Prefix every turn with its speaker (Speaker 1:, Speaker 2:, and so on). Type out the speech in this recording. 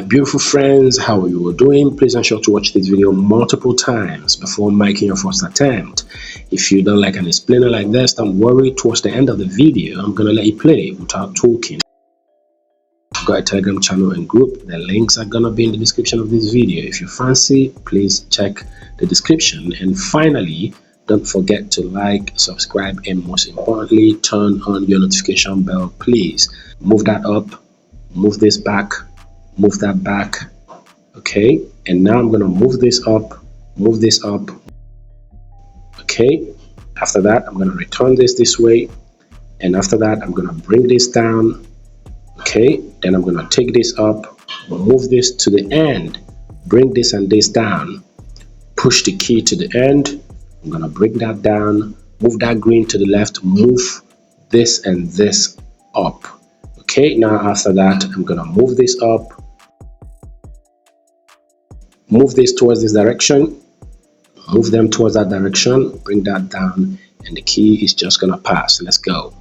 Speaker 1: beautiful friends, how are you all doing? Please ensure to watch this video multiple times before making your first attempt. If you don't like an explainer like this, don't worry. Towards the end of the video, I'm gonna let you play without talking. I've got a Telegram channel and group. The links are gonna be in the description of this video. If you fancy, please check the description. And finally, don't forget to like, subscribe, and most importantly, turn on your notification bell. Please move that up, move this back, move that back. Okay, and now I'm gonna move this up, okay. After that, I'm gonna return this way, and after that, I'm gonna bring this down. Okay, then I'm gonna take this up, move this to the end, bring this and this down, push the key to the end. I'm gonna bring that down, move that green to the left, move this and this up. Okay, now after that, I'm gonna move this up, move this towards this direction, move them towards that direction, bring that down, and the key is just gonna pass. Let's go.